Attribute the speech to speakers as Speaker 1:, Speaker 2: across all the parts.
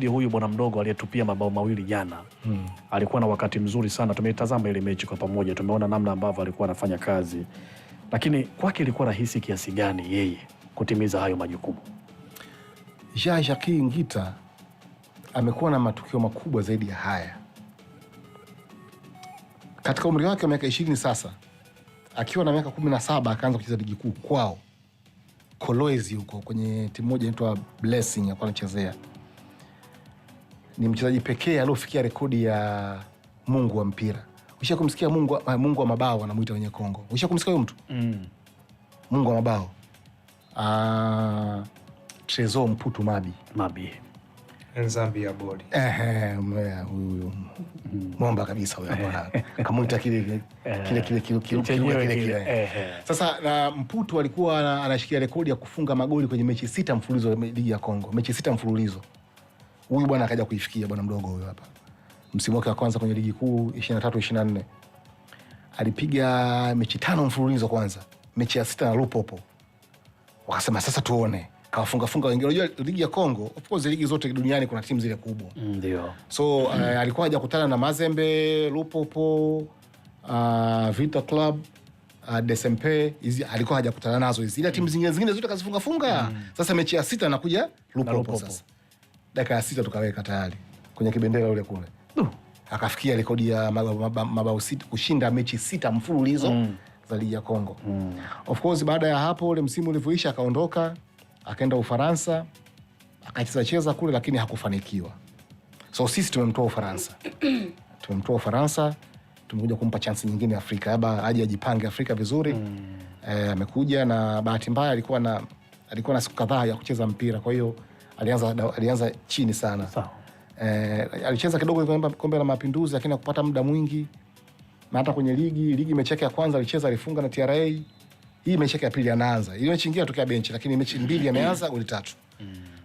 Speaker 1: Huyu bwana mdogo aliyetupia mabao mawili jana alikuwa na wakati mzuri sana. Tumeitazama ile mechi kwa pamoja, tumeona namna ambavyo alikuwa anafanya kazi, lakini kwake ilikuwa rahisi kiasi gani yeye kutimiza hayo majukumu?
Speaker 2: Jacques Ngita amekuwa na matukio makubwa zaidi ya haya katika umri wake wa miaka 20 sasa. Akiwa na miaka 17 akaanza kucheza ligi kuu kwao Kolwezi huko kwenye timu moja inaitwa Blessing alikuwa anachezea. Ni mchezaji pekee aliyofikia rekodi ya Mungu wa mpira. Usha kumsikia Mungu wa mabao anamuita wenye Kongo. Usha kumsikia huyo mtu? Mungu wa mabao. Trezor Mputu Mabi.
Speaker 3: Nzambia bodi.
Speaker 2: Huyu mwamba kabisa huyo hapa. Kamuita kile. Sasa na Mputu alikuwa anashikia rekodi ya kufunga magoli kwenye mechi 6 mfululizo ligi ya Kongo. Mechi 6 mfululizo. Huyu bwana akaja kuifikia bwana mdogo huyo hapa. Msimu wake wa kwanza kwenye ligi kuu 23-24. Alipiga mechi 5 mfululizo kwanza. Mechi ya 6 na Lupopo. Wakasema sasa tuone. Kawafunga wengine. Unajua ligi ya Kongo, of course ligi zote duniani kuna timu zile kubwa.
Speaker 1: Ndio.
Speaker 2: So alikuwa haja kukutana na Mazembe, Lupopo, Vita Club, DSMP, hizi alikuwa haja kukutana nazo hizi. Ila timu zingine zote kazifunga. Sasa mechi ya 6 anakuja Lupopo sasa. Dakika ya 6 tukaweka tayari kwenye kibendera ule kule. Akafikia rekodi ya mabao 6 kushinda mechi 6 mfululizo za ligi ya Kongo. Of course baada ya hapo ule msimu ulivyoisha akaondoka, akaenda Ufaransa, akacheza kule lakini hakufanikiwa. So sisi tumemtoa Ufaransa. Tumekuja kumpa chance nyingine Afrika. Labda aje ajipange Afrika vizuri. Amekuja na bahati mbaya alikuwa na siku kadhaa ya kucheza mpira. Kwa hiyo alianza chini sana. Alicheza kidogo kwenye Kombe la Mapinduzi lakini hakupata muda mwingi. Na hata kwenye ligi mechi yake ya kwanza alicheza, alifunga na TRA. Hii mechi yake ya pili anaanza. Ile mechi nyingine atokea benchi lakini mechi 2 ameanza goli 3.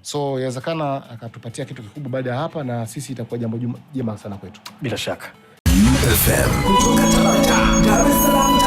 Speaker 2: So inawezekana akatupatia kitu kikubwa baada ya hapa, na sisi itakuwa jambo jema sana kwetu.
Speaker 1: Bila shaka.
Speaker 4: FM kutoka Dar es Salaam.